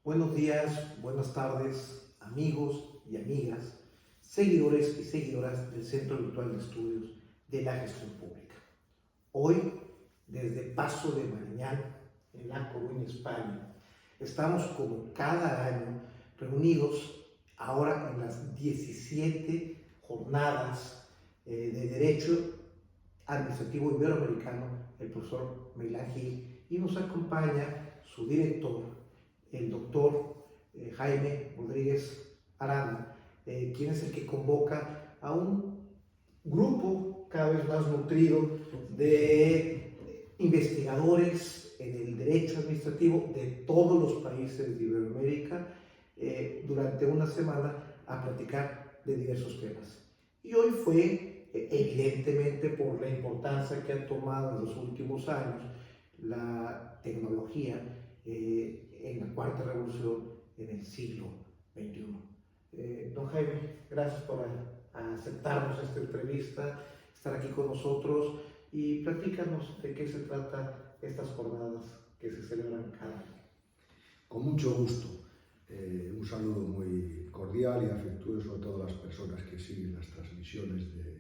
Buenos días, buenas tardes, amigos y amigas, seguidores y seguidoras del Centro Virtual de Estudios de la Gestión Pública. Hoy, desde Paso de Mariñán, en La Coruña, España, estamos como cada año reunidos ahora en las 17 jornadas de Derecho Administrativo Iberoamericano, el profesor Meilán Gil, y nos acompaña su director, el doctor Jaime Rodríguez Arana, quien es el que convoca a un grupo cada vez más nutrido de investigadores en el derecho administrativo de todos los países de Iberoamérica durante una semana a platicar de diversos temas. Y hoy fue, evidentemente, por la importancia que ha tomado en los últimos años la tecnología en la cuarta revolución en el siglo XXI. Don Jaime, gracias por aceptarnos esta entrevista, estar aquí con nosotros y platícanos de qué se trata estas jornadas que se celebran cada año. Con mucho gusto. Un saludo muy cordial y afectuoso a todas las personas que siguen las transmisiones del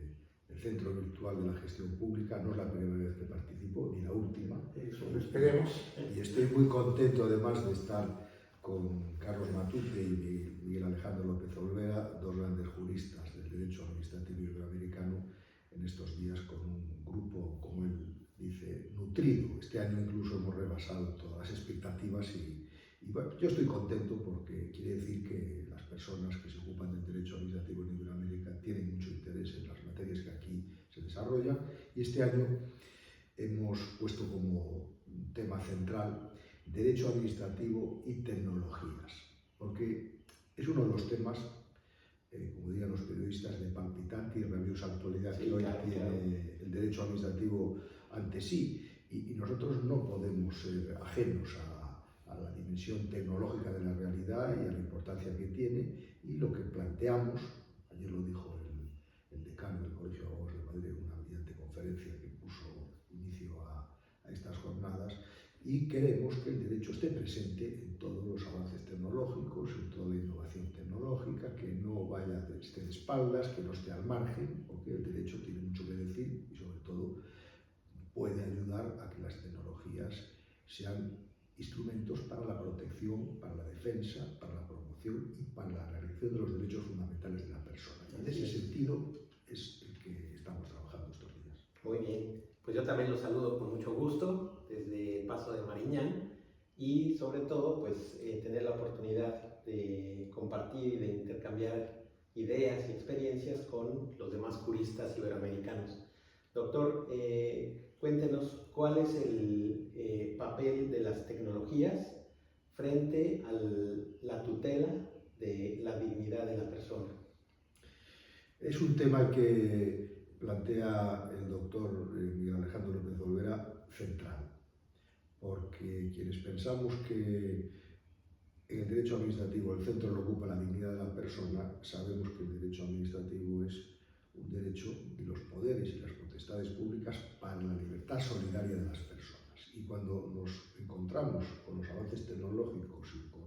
Centro Virtual de la Gestión Pública. No es la primera vez que participo, ni la última. Eso lo esperemos. Y estoy muy contento además de estar con Carlos Matute y Miguel Alejandro López Olvera, dos grandes juristas del derecho administrativo iberoamericano, en estos días con un grupo, como él dice, nutrido. Este año incluso hemos rebasado todas las expectativas y bueno, yo estoy contento porque quiere decir que las personas que se ocupan del derecho administrativo en Iberoamérica tienen mucho interés en las materias que aquí se desarrollan, y este año hemos puesto como tema central derecho administrativo y tecnologías, porque es uno de los temas, como dirían los periodistas, de palpitante y rabiosa actualidad que hoy tiene el derecho administrativo ante sí, y nosotros no podemos ser ajenos a la dimensión tecnológica de la realidad y a la importancia que tiene, y lo que planteamos, ayer lo dijo el decano del Colegio de Abogados de Madrid en una brillante conferencia que puso inicio a estas jornadas, y queremos que el derecho esté presente en todos los avances tecnológicos, en toda la innovación tecnológica, que no esté de espaldas, que no esté al margen, porque el derecho tiene mucho que decir y sobre todo puede ayudar a que las tecnologías sean instrumentos para la protección, para la defensa, para la promoción y para la realización de los derechos fundamentales de la persona. Y en ese sentido es el que estamos trabajando estos días. Muy bien, pues yo también los saludo con mucho gusto desde Paso de Mariñán, y sobre todo pues tener la oportunidad de compartir y de intercambiar ideas y experiencias con los demás juristas iberoamericanos. Doctor, cuéntenos cuál es el papel de las tecnologías frente a la tutela de la dignidad de la persona. Es un tema que plantea el doctor Miguel Alejandro López Olvera central, porque quienes pensamos que en el derecho administrativo el centro lo ocupa la dignidad de la persona, sabemos que el derecho administrativo es un derecho de los poderes y las potestades públicas para la libertad solidaria de las personas. Y cuando nos encontramos con los avances tecnológicos y con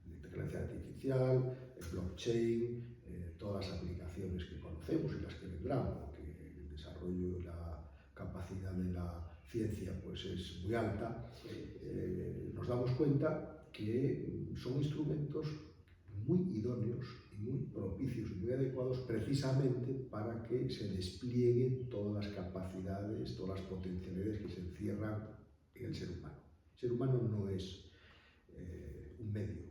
la inteligencia artificial, el blockchain, todas las aplicaciones que conocemos y las que vendrán, porque el desarrollo y la capacidad de la ciencia pues es muy alta, nos damos cuenta que son instrumentos muy idóneos y muy propicios y muy adecuados precisamente para que se desplieguen todas las capacidades, todas las potencialidades que se encierran en el ser humano. El ser humano no es un medio,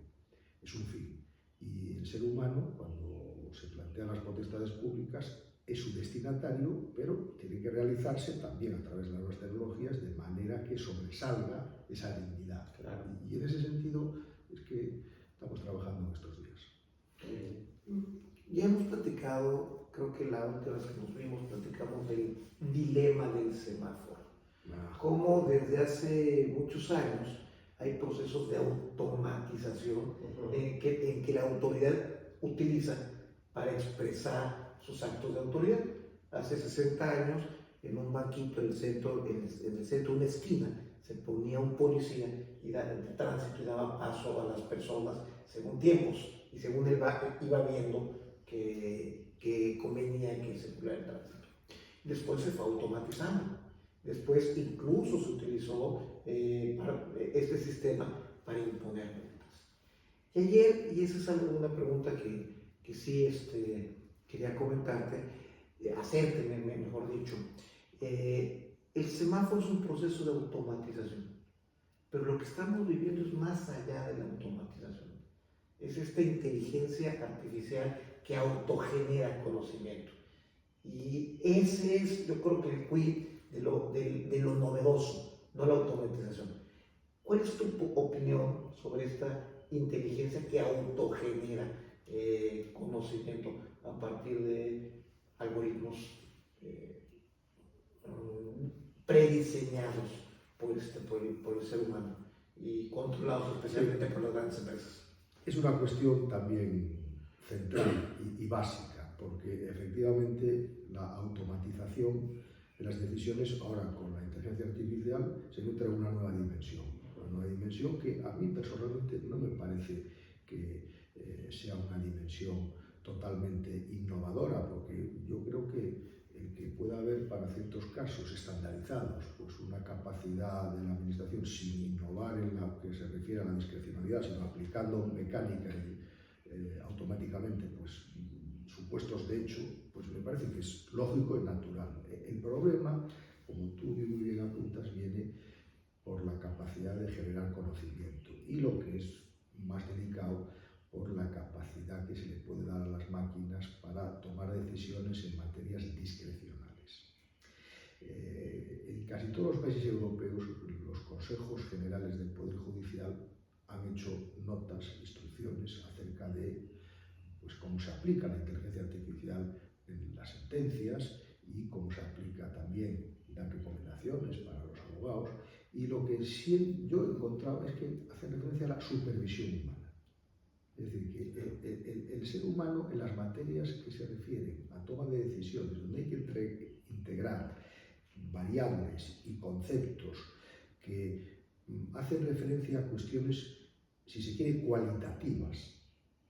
es un fin. Y el ser humano, cuando se plantean las potestades públicas, es su destinatario, pero tiene que realizarse también a través de las nuevas tecnologías de manera que sobresalga esa dignidad. Claro. Y en ese sentido es que estamos trabajando en estos días. Ya hemos platicado, creo que la última vez que nos vimos platicamos del dilema del semáforo. Cómo desde hace muchos años hay procesos de automatización en que la autoridad utiliza para expresar sus actos de autoridad. Hace 60 años, en un banquito en el centro, una esquina se ponía un policía de tránsito y daba paso a las personas según tiempos y según él iba viendo que convenía que circulara el tránsito. Después se fue automatizando. Después incluso se utilizó este sistema para imponer multas. Y ayer, y esa es una pregunta que sí quería comentarte, hacerte, mejor dicho, el semáforo es un proceso de automatización, pero lo que estamos viviendo es más allá de la automatización. Es esta inteligencia artificial que autogenera conocimiento. Y ese es, yo creo que el quid de lo novedoso, no la automatización. ¿Cuál es tu opinión sobre esta inteligencia que autogenera conocimiento a partir de algoritmos prediseñados por el ser humano y controlados especialmente por las grandes empresas? Es una cuestión también central y básica, porque efectivamente la automatización de las decisiones ahora con la inteligencia artificial se encuentra en una nueva dimensión que a mí personalmente no me parece que sea una dimensión totalmente innovadora, porque yo creo que el que pueda haber para ciertos casos estandarizados pues una capacidad de la administración sin innovar en lo que se refiere a la discrecionalidad, sino aplicando mecánica y automáticamente pues supuestos de hecho, pues me parece que es lógico y natural. El problema, como tú muy bien apuntas, viene por la capacidad de generar conocimiento y lo que es más delicado, por la capacidad que se le puede dar a las máquinas para tomar decisiones en materias discrecionales. En casi todos los países europeos, los consejos generales del Poder Judicial han hecho notas, instrucciones acerca de pues, cómo se aplica la inteligencia artificial en las sentencias y cómo se aplica también, y dan recomendaciones para los abogados. Y lo que sí yo he encontrado es que hace referencia a la supervisión humana. Es decir, que el ser humano en las materias que se refieren a toma de decisiones, donde hay que integrar variables y conceptos que hacen referencia a cuestiones, si se quiere, cualitativas,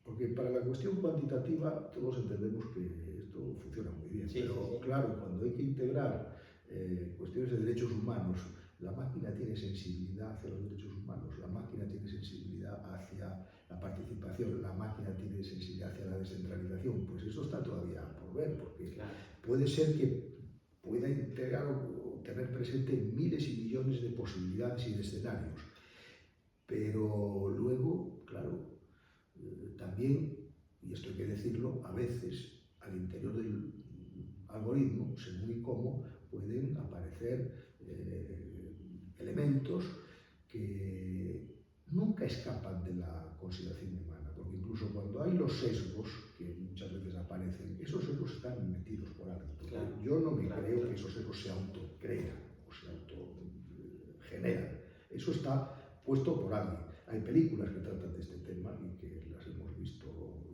porque para la cuestión cuantitativa todos entendemos que esto funciona muy bien, sí, pero sí, sí. claro, cuando hay que integrar cuestiones de derechos humanos, la máquina tiene sensibilidad hacia los derechos humanos, la máquina tiene sensibilidad hacia la participación, la máquina tiene sensibilidad hacia la descentralización, pues eso está todavía por ver, porque Claro. puede ser que pueda integrar o tener presente miles y millones de posibilidades y de escenarios, pero luego, claro, también, y esto hay que decirlo, a veces al interior del algoritmo, según y cómo, pueden aparecer elementos que nunca escapan de la consideración humana, porque incluso cuando hay los sesgos, que muchas veces aparecen, esos sesgos están metidos por alguien. Claro, yo no me claro, creo claro. que esos sesgos se autocrean o se autogeneran. Eso está puesto por alguien. Hay películas que tratan de este tema y que las hemos visto,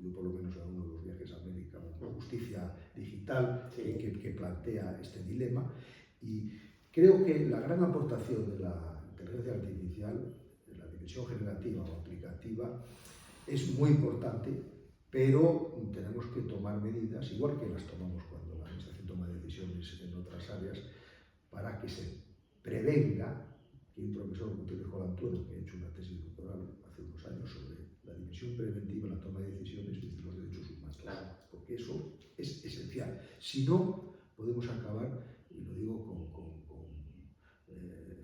yo por lo menos en uno de los viajes a América, Justicia Digital, Sí. que plantea este dilema. Y creo que la gran aportación de la inteligencia artificial, de la dimensión generativa o aplicativa, es muy importante, pero tenemos que tomar medidas, igual que las tomamos cuando la administración toma decisiones en otras áreas, para que se prevenga. Que un profesor, Gutiérrez Colantuono, que ha hecho una tesis doctoral hace unos años sobre la dimensión preventiva en la toma de decisiones desde los derechos humanos, Claro. porque eso es esencial. Si no, podemos acabar, y lo digo con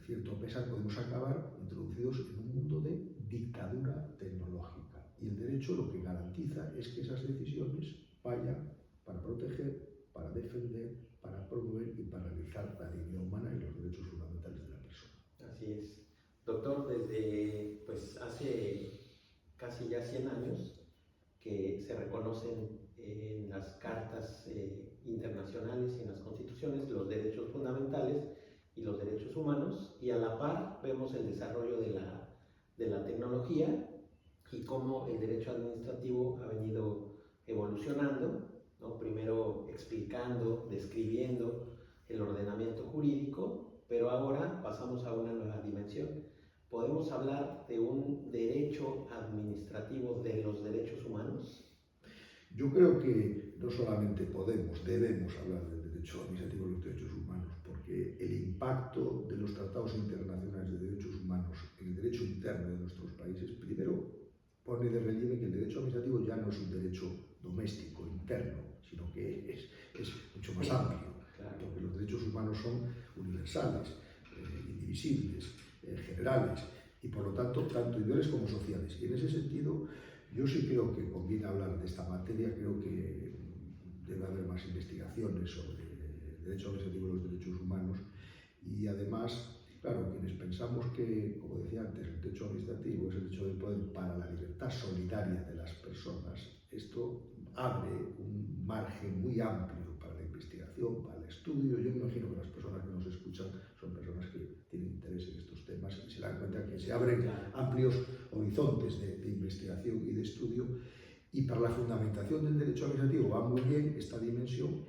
cierto pesar, podemos acabar introducidos en un mundo de dictadura tecnológica. Y el derecho lo que garantiza es que esas decisiones vayan para proteger, para defender, para promover y para realizar la dignidad humana y los derechos fundamentales de la persona. Así es. Doctor, desde pues hace casi ya 100 años que se reconocen en las cartas internacionales y en las constituciones los derechos fundamentales y los derechos humanos, y a la par vemos el desarrollo de la tecnología y cómo el derecho administrativo ha venido evolucionando, ¿no? Primero explicando, describiendo el ordenamiento jurídico, pero ahora pasamos a una nueva dimensión. ¿Podemos hablar de un derecho administrativo de los derechos humanos? Yo creo que no solamente podemos, debemos hablar del derecho administrativo de los derechos humanos, porque el impacto de los tratados internacionales de derechos humanos en el derecho interno de nuestros países, primero pone de relieve que el derecho administrativo ya no es un derecho doméstico, interno, sino que es mucho más amplio, porque los derechos humanos son universales, indivisibles, generales, y por lo tanto, tanto individuales como sociales. Y en ese sentido, yo sí creo que conviene hablar de esta materia, creo que debe haber más investigaciones sobre el derecho administrativo y los derechos humanos, y además, claro, quienes pensamos que, como decía antes, el derecho administrativo es el derecho del poder para la libertad solidaria de las personas, esto abre un margen muy amplio para la investigación, para el estudio. Yo me imagino que las personas que nos escuchan son personas que tienen interés en estos temas y se dan cuenta que se abren amplios horizontes de investigación y de estudio, y para la fundamentación del derecho administrativo va muy bien esta dimensión,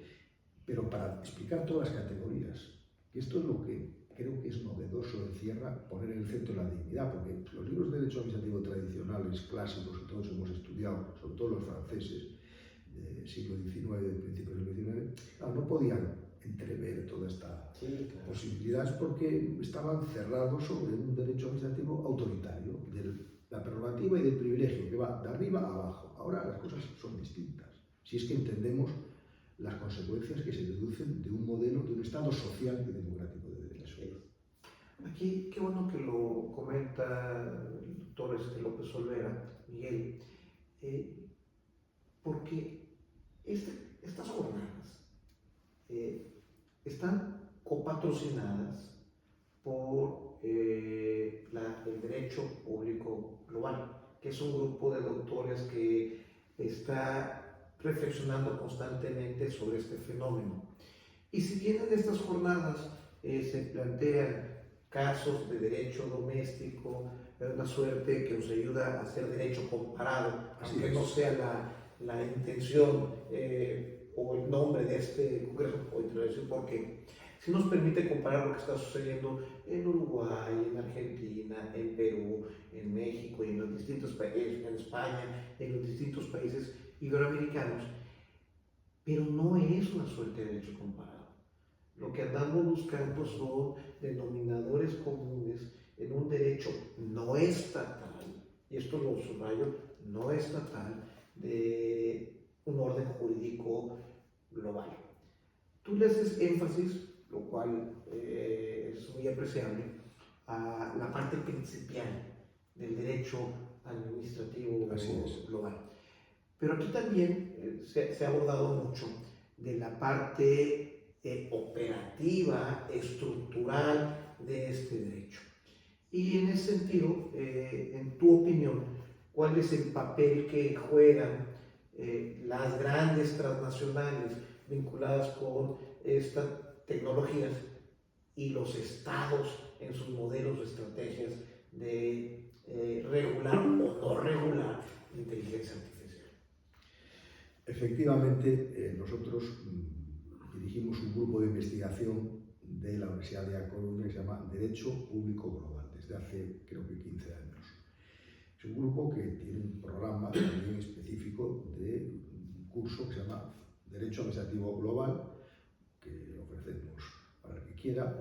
pero para explicar todas las categorías, que esto es lo que creo que es novedoso, encierra poner en el centro la dignidad, porque los libros de derecho administrativo tradicionales, clásicos, que todos hemos estudiado, sobre todo los franceses, del siglo XIX, del principio del siglo XIX, claro, no podían entrever toda esta posibilidades porque estaban cerrados sobre un derecho administrativo autoritario, de la prerrogativa y del privilegio, que va de arriba a abajo. Ahora las cosas son distintas, si es que entendemos las consecuencias que se deducen de un modelo, de un Estado social y democrático de derecho. Aquí, qué bueno que lo comenta el doctor López Olvera, Miguel, porque estas jornadas están copatrocinadas por el Derecho Público Global, que es un grupo de doctores que está reflexionando constantemente sobre este fenómeno. Y si bien en estas jornadas se plantean casos de derecho doméstico, una suerte que nos ayuda a hacer derecho comparado, aunque no sea la intención o el nombre de este congreso, hoy te lo voy a decir porque sí nos permite comparar lo que está sucediendo en Uruguay, en Argentina, en Perú, en México y en los distintos países, en España, en los distintos países iberoamericanos, pero no es una suerte de derecho comparado. Lo que andamos buscando son denominadores comunes en un derecho no estatal, y esto lo subrayo, no estatal, de un orden jurídico global. Tú le haces énfasis, lo cual es muy apreciable, a la parte principal del derecho administrativo global. Pero aquí también se ha abordado mucho de la parte operativa, estructural de este derecho. Y en ese sentido, en tu opinión, ¿cuál es el papel que juegan las grandes transnacionales vinculadas con estas tecnologías y los estados en sus modelos o estrategias de regular o no regular la inteligencia artificial? Efectivamente, nosotros dirigimos un grupo de investigación de la Universidad de A Coruña que se llama Derecho Público Global, desde hace creo que 15 años. Es un grupo que tiene un programa también específico de un curso que se llama Derecho Administrativo Global, que ofrecemos para el que quiera,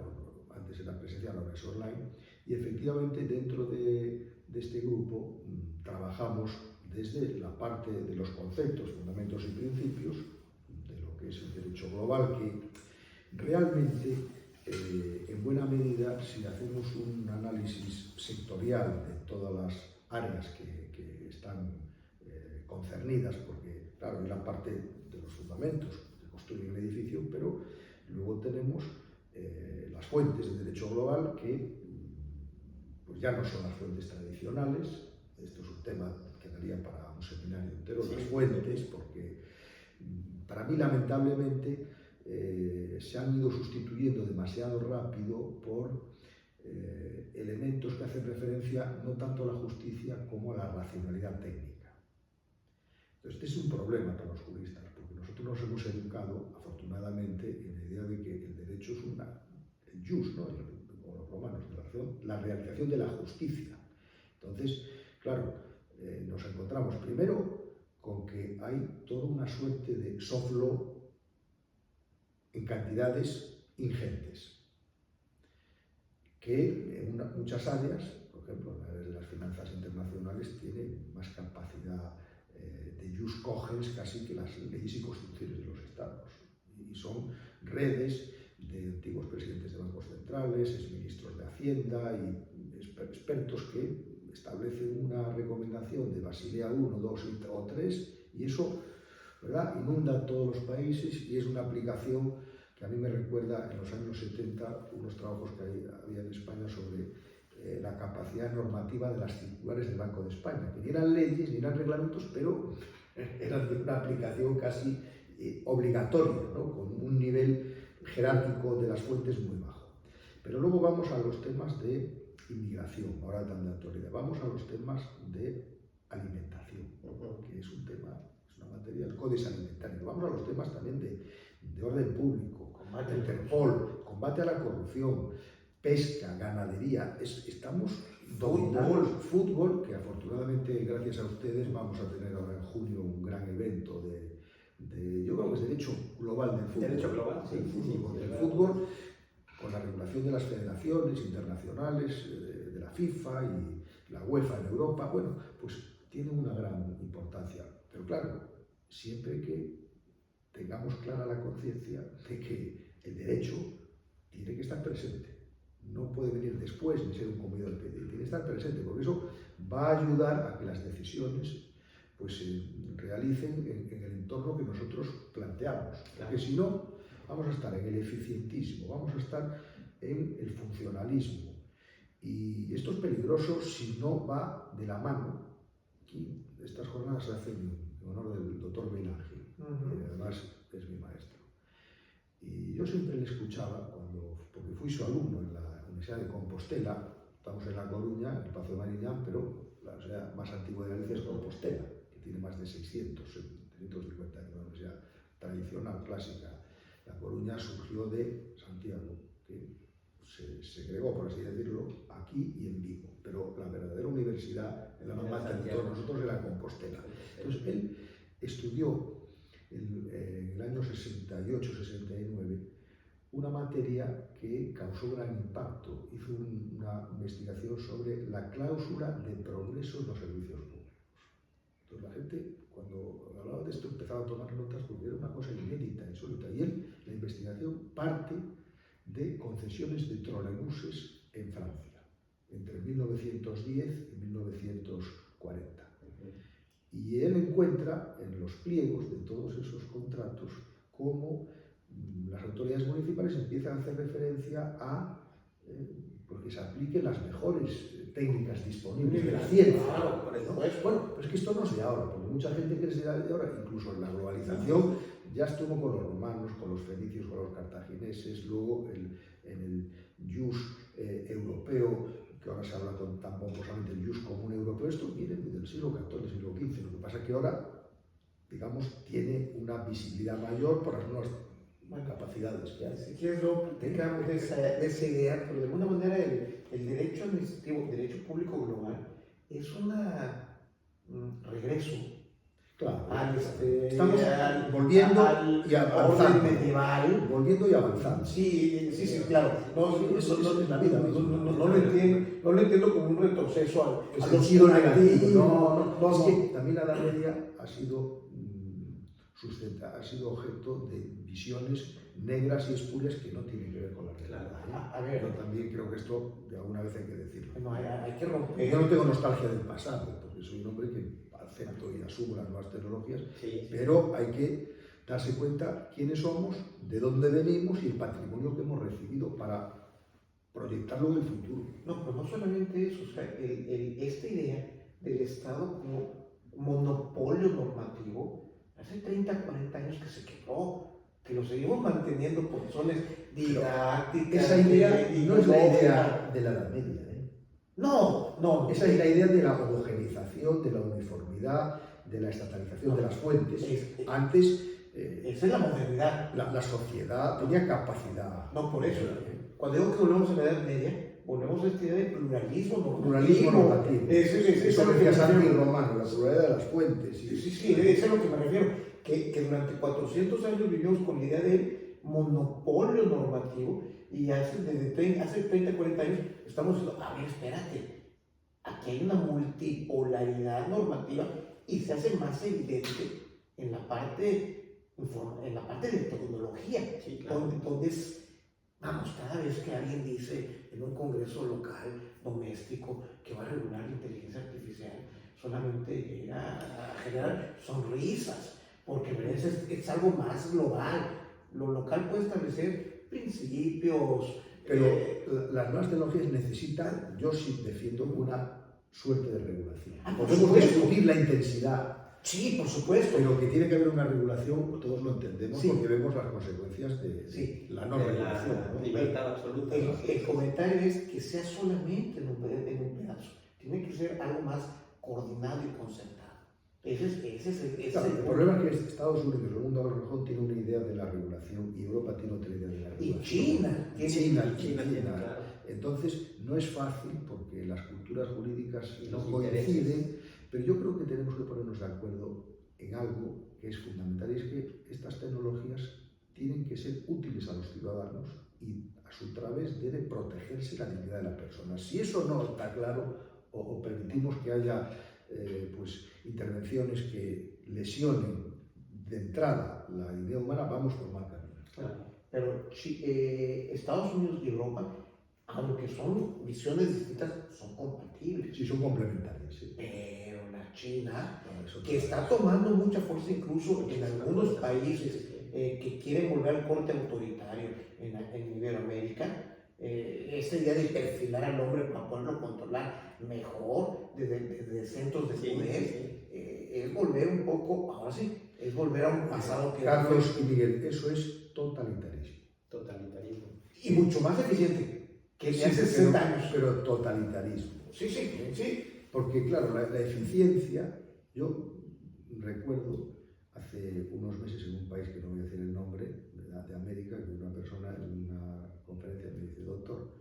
antes era presencial, ahora es online, y efectivamente dentro de este grupo trabajamos desde la parte de los conceptos, fundamentos y principios de lo que es el derecho global, que realmente, en buena medida, si hacemos un análisis sectorial de todas las áreas que están concernidas, porque, claro, hay la parte de los fundamentos que construyen el edificio, pero luego tenemos las fuentes del derecho global que pues ya no son las fuentes tradicionales. Esto es un tema que daría para un seminario entero, las fuentes, porque para mí, lamentablemente, se han ido sustituyendo demasiado rápido por elementos que hacen referencia no tanto a la justicia como a la racionalidad técnica. Entonces, este es un problema para los juristas, porque nosotros nos hemos educado, afortunadamente, en la idea de que el derecho es jus, ¿no? Como los romanos, la realización de la justicia. Entonces, claro, nos encontramos primero con que hay toda una suerte de soft law en cantidades ingentes, que en muchas áreas, por ejemplo, en áreas de las finanzas internacionales, tiene más capacidad de jus cogens casi que las leyes y constituciones de los estados. Y son redes de antiguos presidentes de bancos centrales, exministros de Hacienda y expertos que establecen una recomendación de Basilea I, II o III, y eso, ¿verdad?, inunda todos los países, y es una aplicación que a mí me recuerda en los años 70 unos trabajos que había en España sobre la capacidad normativa de las circulares del Banco de España, que ni eran leyes ni eran reglamentos, pero eran de una aplicación casi obligatoria, ¿no?, con un nivel jerárquico de las fuentes muy bajo. Pero luego vamos a los temas de inmigración, ahora tan de actualidad. Vamos a los temas de alimentación, que es un tema, es una materia, el códice alimentario. Vamos a los temas también de orden público, combate al Interpol, combate a la corrupción, pesca, ganadería. Estamos dominando fútbol, que afortunadamente gracias a ustedes vamos a tener ahora en junio un gran evento yo creo que es derecho global del fútbol. Derecho global, sí. Del fútbol, con la regulación de las federaciones internacionales, de la FIFA y la UEFA en Europa. Bueno, pues tiene una gran importancia. Pero claro, siempre que tengamos clara la conciencia de que el derecho tiene que estar presente. No puede venir después ni ser un comido del pedido. Tiene que estar presente, porque eso va a ayudar a que las decisiones pues se realicen en el entorno que nosotros planteamos. Porque si no, vamos a estar en el eficientismo, vamos a estar en el funcionalismo. Y esto es peligroso si no va de la mano. Aquí estas jornadas se hacen en honor del doctor Beilangel, que además es mi maestro. Y yo siempre le escuchaba, porque fui su alumno en la Universidad de Compostela, estamos en La Coruña, en el Pazo de Mariñán, pero la universidad más antigua de Galicia es Compostela, que tiene más de 350 años, una universidad tradicional, clásica. La Coruña surgió de Santiago, que se segregó, por así decirlo, aquí y en Vigo, pero la verdadera universidad, en la mamá de todos nosotros, era Compostela. Entonces él estudió en el año 68-69 una materia que causó gran impacto. Hizo una investigación sobre la cláusula de progreso en los servicios públicos. Entonces la gente, cuando hablaba de esto, empezaba a tomar notas porque era una cosa inédita, insólita. Y él, la investigación parte de concesiones de trolebuses en Francia, entre 1910 y 1940. Y él encuentra en los pliegos de todos esos contratos cómo las autoridades municipales empiezan a hacer referencia a porque se apliquen las mejores técnicas disponibles de la ciencia. ¿No? Bueno, pues que esto no es de ahora, porque mucha gente cree que es de ahora, incluso en la globalización ya estuvo con los romanos, con los fenicios, con los cartagineses, luego en el jus europeo, que ahora se habla tan pomposamente el jus común europeo. Esto viene del siglo XIV, siglo XV. Lo que pasa es que ahora, digamos, tiene una visibilidad mayor por las nuevas capacidades que hay. Si quieres, luego platicamos de esa idea, pero de alguna manera el derecho administrativo, el derecho público global, es un regreso. Claro, estamos volviendo y avanzando. Medieval. Volviendo y avanzando. Sí, claro. Eso es la vida. No lo entiendo como un retroceso al sentido negativo. No. Es que también la Edad Media ha sido objeto de visiones negras y espurias que no tienen que ver con la realidad. A ver. Yo también creo que esto de alguna vez hay que decirlo. Bueno, hay que romper. Yo no tengo nostalgia del pasado, porque soy un hombre que acepto y asumo las nuevas tecnologías, pero hay que darse cuenta quiénes somos, de dónde venimos y el patrimonio que hemos recibido para proyectarlo en el futuro. No, pero no solamente eso, o sea, esta idea del Estado como monopolio normativo, hace 30, 40 años que se quebró, que lo seguimos manteniendo por razones didácticas. Esa idea no es la idea de la Edad Media. No. Esa es la idea de la homogenización, de la uniformidad, de la estatalización de las fuentes. Antes, esa es la modernidad. La sociedad tenía capacidad. No, por eso. Cuando digo que volvemos a la Edad Media, volvemos a esta idea de pluralismo normativo. Pluralismo normativo. Eso Eso lo decía Santi Romano, la pluralidad de las fuentes. Sí, eso es a lo que me refiero. Que durante 400 años vivimos con la idea del monopolio normativo y hace 30, 40 años estamos diciendo, a ver, espérate, aquí hay una multipolaridad normativa y se hace más evidente en la parte de tecnología, Sí, claro. donde es, vamos, cada vez que alguien dice en un congreso local, doméstico, que va a regular la inteligencia artificial, solamente llega a generar sonrisas, porque es algo más global. Lo local puede establecer principios. Pero las nuevas tecnologías necesitan, yo sí defiendo una suerte de regulación. Por Podemos supuesto. discutir la intensidad, Sí, por supuesto. pero que tiene que haber una regulación, todos lo entendemos, Sí. porque vemos las consecuencias de Sí. la no De regulación. la ¿no? libertad absoluta. ¿no? El comentario es que sea solamente en un pedazo. Tiene que ser algo más coordinado y concertado. Ese es Claro, el el problema es que Estados Unidos, el mundo anglosajón, tiene una idea de la regulación y Europa tiene otra idea de la regulación. Y China tiene. China tiene, claro. Entonces, no es fácil porque las culturas jurídicas Y no los coinciden, intereses. pero yo creo que tenemos que ponernos de acuerdo en algo que es fundamental, y es que estas tecnologías tienen que ser útiles a los ciudadanos y a su través debe protegerse la dignidad de la persona. Si eso no está claro o permitimos que haya pues, intervenciones que lesionen de entrada la dignidad humana, vamos por mal camino. Claro. Pero Estados Unidos y Europa, aunque son visiones distintas, son compatibles. Sí, son complementarias. Sí. Pero la China, No, eso que no. está tomando mucha fuerza incluso en algunos países que quieren volver al corte autoritario en Iberoamérica, esta idea de perfilar al hombre para poderlo controlar mejor desde centros de Sí, poder, sí. es volver un poco, ahora sí, es volver a un pasado que Carlos y Miguel, eso es totalitarismo. Totalitarismo. y mucho más eficiente que el de Sí, hace pero- 60 años. Pero totalitarismo. Sí, sí. Porque, claro, la eficiencia, yo recuerdo hace unos meses en un país que no voy a decir el nombre, de América, que una persona en una conferencia me dice, doctor,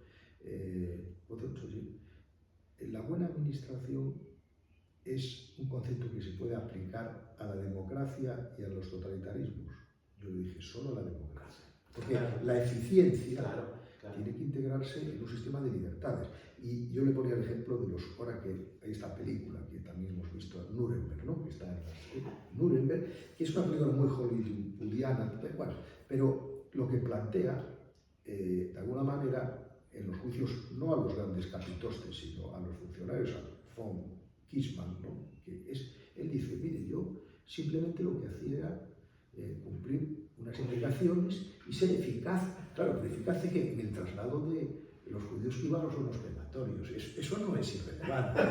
la buena administración es un concepto que se puede aplicar a la democracia y a los totalitarismos. Yo le dije, solo a la democracia. Porque Claro. la eficiencia Claro, claro. tiene que integrarse en un sistema de libertades. Y yo le ponía el ejemplo de ahora que hay esta película que también hemos visto, Nuremberg, ¿no? Que está en Nuremberg, que es una película muy hollywoodiana, bueno, pero lo que plantea, de alguna manera, en los juicios, no a los grandes capitostes, sino a los funcionarios, a von Kissmann, ¿no? Él dice, mire, yo simplemente lo que hacía era cumplir unas indicaciones y ser eficaz. Claro, pero eficaz de que en el traslado de los judíos que iban a los hornos crematorios. Eso no es irrelevante.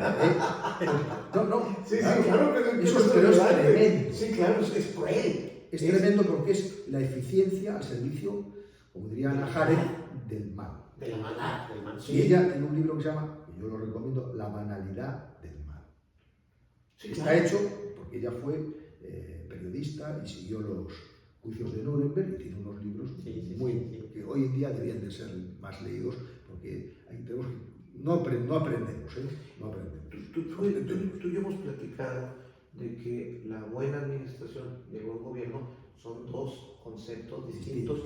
No. Sí, claro, que eso es tremendo. Sí, claro, es cruel. Es tremendo porque es la eficiencia al servicio, como diría Ana Arendt, del mal. De la maldad. Del mal. Y ella tiene un libro que se llama, y yo lo recomiendo, La banalidad del mal. Sí, Está claro. hecho porque ella fue periodista y siguió los juicios de Nuremberg y tiene unos libros Sí. que hoy en día deberían de ser más leídos porque ahí tenemos que, no aprendemos, ¿eh? No aprendemos. Tú y yo hemos platicado de que la buena administración y el buen gobierno son dos conceptos distintos,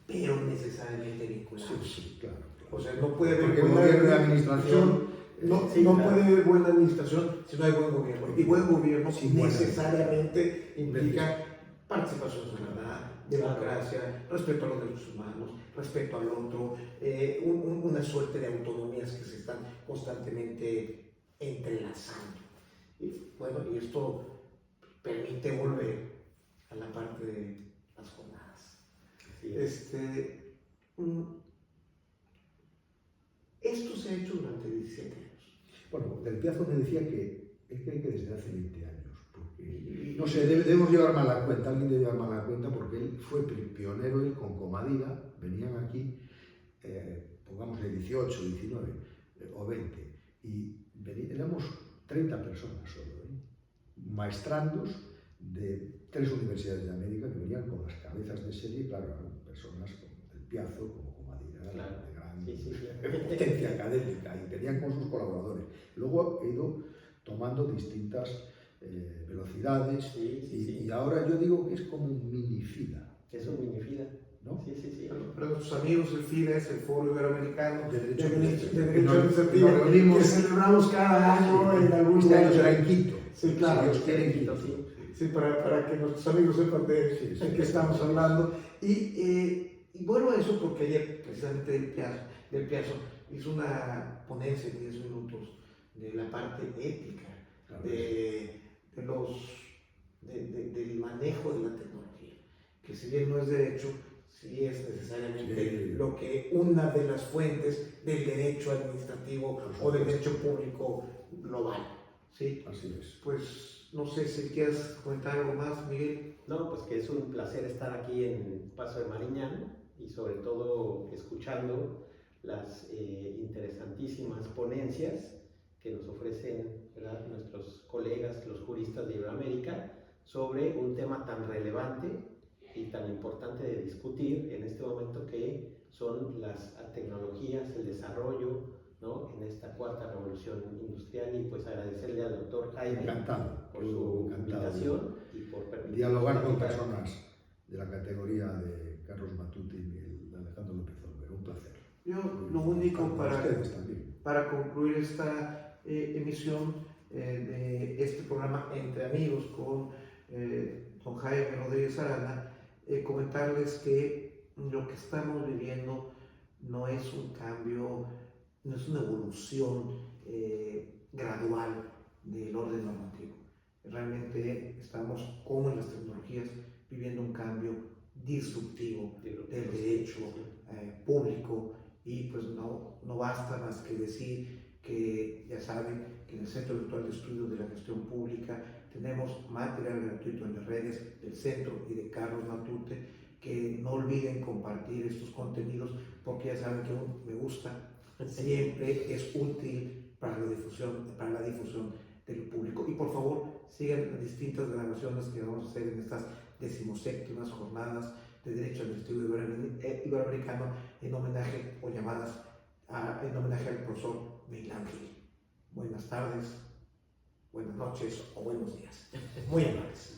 pero necesariamente vinculados. Sí, claro. O sea, no puede haber Porque buena gobierno y administración No, Sí, no claro. puede haber buena administración si no hay buen gobierno. Y buen gobierno Sí, buena necesariamente implica participación ciudadana, democracia, respeto a los derechos humanos, respeto al otro, una suerte de autonomías que se están constantemente entrelazando. Y bueno, y esto permite volver a la parte de las jornadas. Sí. Esto se ha hecho durante 17 años. Bueno, Del Piazzo me decía que él cree que desde hace 20 años, porque, no sé, debemos llevar mal la cuenta, alguien debe llevar mal la cuenta, porque él fue pionero él con Comadira, venían aquí, pongámosle 18, 19 o 20, y éramos 30 personas solo, maestrandos de 3 universidades de América que venían con las cabezas de serie, claro, eran personas como Del Piazzo, como Comadira, Claro. de gran Sí, sí, sí. potencia académica y tenían con sus colaboradores. Luego he ido tomando distintas velocidades Sí, sí, sí. y ahora yo digo que es como un mini FIDA, Es un mini FIDA. ¿no? Sí, sí, sí. Para nuestros amigos, el FIDA es el Foro Iberoamericano De de Derecho Derecho Administrativo. Administrativo, Nos reunimos que celebramos cada año en algún Este año lugar. será en Quito. Sí, claro. Si Dios quiere, en Quito, Quito. sí. Sí, para que nuestros amigos sepan de qué estamos hablando. Y bueno, eso porque ayer precisamente Del Piazzo hizo una ponencia de 10 minutos de la parte ética, Claro. del manejo de la tecnología, que si bien no es derecho, sí es necesariamente lo que una de las fuentes del derecho administrativo o del derecho público global. ¿Sí? Así es. Pues no sé si quieres comentar algo más, Miguel. No, pues que es un placer estar aquí en Paso de Mariñán y sobre todo escuchando las interesantísimas ponencias que nos ofrecen, ¿verdad?, nuestros colegas, los juristas de Iberoamérica, sobre un tema tan relevante y tan importante de discutir en este momento que son las tecnologías, el desarrollo, ¿no?, en esta cuarta revolución industrial. Y pues agradecerle al doctor Jaime Encantado. por su Encantado. invitación y por permitirnos Dialogar con platicar. personas de la categoría de Carlos Matute y Alejandro López Olvera. Un placer. Yo lo único Ustedes también. para concluir esta emisión de este programa Entre Amigos con don Jaime Rodríguez Arana, comentarles que lo que estamos viviendo no es un cambio, no es una evolución gradual del orden normativo. Realmente estamos, como en las tecnologías, viviendo un cambio disruptivo del derecho público, y pues no basta más que decir que ya saben que en el Centro Virtual de Estudios de la Gestión Pública tenemos material gratuito en las redes del centro y de Carlos Matute, que no olviden compartir estos contenidos porque ya saben que un me gusta siempre es útil para la difusión del público. Y por favor sigan las distintas grabaciones que vamos a hacer en estas 17ª jornadas de Derecho Administrativo Iberoamericano en homenaje o llamadas en homenaje al profesor Miguel Ángel. Buenas tardes, buenas noches o buenos días. Muy amables.